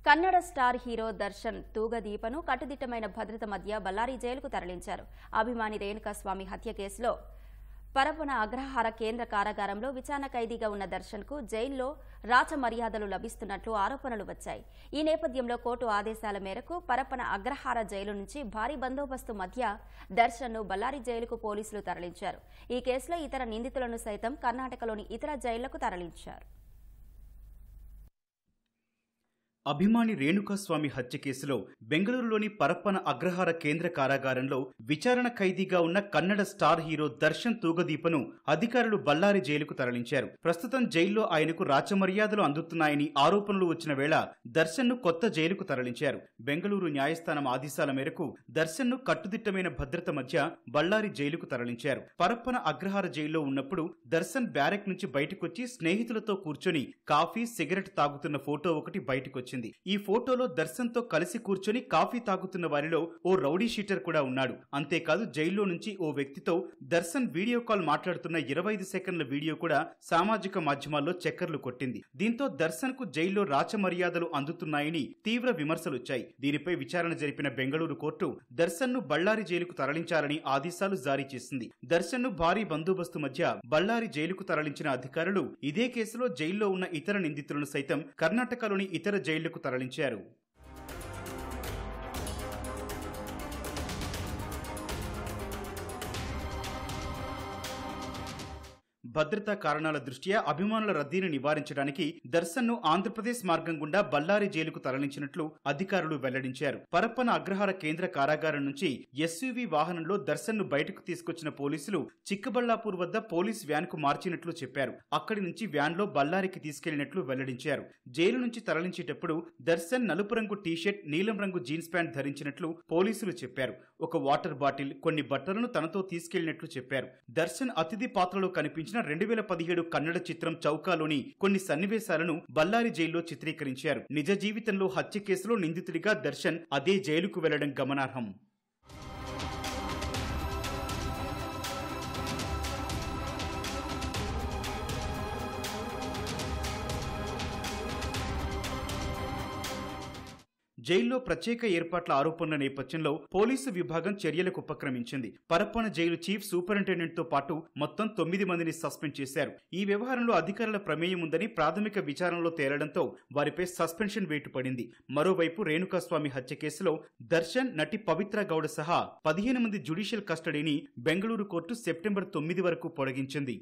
Kannada star hero Darshan తూగదీపను కట్టుదిట్టమైన భద్రత మధ్య బళ్ళారి జైలుకు తరలించారు. అభిమాని రేణుకాస్వామి హత్య కేసులో పరపన అగ్రహార కేంద్ర కారాగారంలో విచారణ ఖైదీగా ఉన్న దర్శన్కు జైల్లో రాచ మర్యాదలు లభిస్తున్నట్లు ఆరోపణలు వచ్చాయి. ఈ నేపథ్యంలో కోర్టు ఆదేశాల మేరకు పరపన అగ్రహార జైలు నుంచి భారీ బందోబస్తు మధ్య దర్శన్ను బళ్ళారి జైలుకు పోలీసులు తరలించారు. ఈ కేసులో ఇతర నిందితులను సైతం కర్ణాటకలోని ఇతర జైళ్లకు తరలించారు. అభిమాని రేణుకాస్వామి హత్య కేసులో బెంగళూరులోని పరప్పన అగ్రహార కేంద్ర కారాగారంలో విచారణ ఖైదీగా ఉన్న కన్నడ స్టార్ హీరో దర్శన్ తూగదీపను అధికారులు బళ్ళారి జైలుకు తరలించారు. ప్రస్తుతం జైల్లో ఆయనకు రాచమర్యాదలు అందుతున్నాయని ఆరోపణలు వచ్చిన వేళ దర్శన్ను కొత్త జైలుకు తరలించారు. బెంగళూరు న్యాయస్థానం ఆదేశాల మేరకు దర్శన్ను కట్టుదిట్టమైన భద్రత మధ్య బళ్ళారి జైలుకు తరలించారు. పరప్పన అగ్రహార జైల్లో ఉన్నప్పుడు దర్శన్ బ్యారెక్ నుంచి బయటకొచ్చి స్నేహితులతో కూర్చొని కాఫీ సిగరెట్ తాగుతున్న ఫోటో ఒకటి బయటకొచ్చింది. ఈ ఫోటోలో దర్శన్ తో కలిసి కూర్చొని కాఫీ తాగుతున్న వారిలో ఓ రౌడీ షీటర్ కూడా ఉన్నాడు. అంతేకాదు జైల్లో నుంచి ఓ వ్యక్తితో దర్శన్ వీడియో కాల్ మాట్లాడుతున్న 25 సెకండ్ల వీడియో కూడా సామాజిక మాధ్యమాల్లో చక్కర్లు కొట్టింది. దీంతో దర్శన్ కు జైల్లో రాచమర్యాదలు అందుతున్నాయని తీవ్ర విమర్శలొచ్చాయి. దీనిపై విచారణ జరిపిన బెంగళూరు కోర్టు దర్శన్ ను బళ్ళారి జైలుకు తరలించాలని ఆదేశాలు జారీ చేసింది. దర్శన్ ను భారీ బందోబస్తు మధ్య బళ్ళారి జైలుకు తరలించిన అధికారులు ఇదే కేసులో జైల్లో ఉన్న ఇతర నిందితులను సైతం కర్ణాటకలోని ఇతర జైళ్లకు తరలించారు. భద్రతా కారణాల దృష్ట్యా అభిమానుల రద్దీని నివారించడానికి దర్శన్ ను ఆంధ్రప్రదేశ్ మార్గం గుండా బళ్ళారి జైలుకు తరలించినట్లు అధికారులు వెల్లడించారు. పరప్పన అగ్రహార కేంద్ర కారాగారం నుంచి ఎస్యూవీ వాహనంలో దర్శన్ ను బయటకు తీసుకొచ్చిన పోలీసులు చిక్కబళ్లాపూర్ వద్ద పోలీస్ వ్యాన్ కు మార్చినట్లు చెప్పారు. అక్కడి నుంచి వ్యాన్ లో బళ్ళారికి తీసుకెళ్లినట్లు వెల్లడించారు. జైలు నుంచి తరలించేటప్పుడు దర్శన్ నలుపు రంగు టీషర్ట్, నీలం రంగు జీన్స్ ప్యాంట్ ధరించినట్లు పోలీసులు చెప్పారు. ఒక వాటర్ బాటిల్, కొన్ని బట్టలను తనతో తీసుకెళ్లినట్లు చెప్పారు. దర్శన్ అతిథి పాత్రలో కనిపించిన 2017 కన్నడ చిత్రం చౌకాలోని కొన్ని సన్నివేశాలను బళ్ళారి జైల్లో చిత్రీకరించారు. నిజ జీవితంలో హత్య కేసులో నిందితుడిగా దర్శన్ అదే జైలుకు వెళ్లడం గమనార్హం. జైల్లో ప్రత్యేక ఏర్పాట్ల ఆరోపణల నేపథ్యంలో పోలీసు విభాగం చర్యలకు ఉపక్రమించింది. పరప్పన జైలు చీఫ్ సూపరింటెండెంట్ తో పాటు మొత్తం 9 మందిని సస్పెండ్ చేశారు. ఈ వ్యవహారంలో అధికారుల ప్రమేయం ఉందని ప్రాథమిక విచారణలో తేలడంతో వారిపై సస్పెన్షన్ వేటు పడింది. మరోవైపు రేణుకాస్వామి హత్య కేసులో దర్శన్, నటి పవిత్ర గౌడ సహా 15 మంది జ్యుడిషియల్ కస్టడీని బెంగళూరు కోర్టు సెప్టెంబర్ 9 వరకు పొడిగించింది.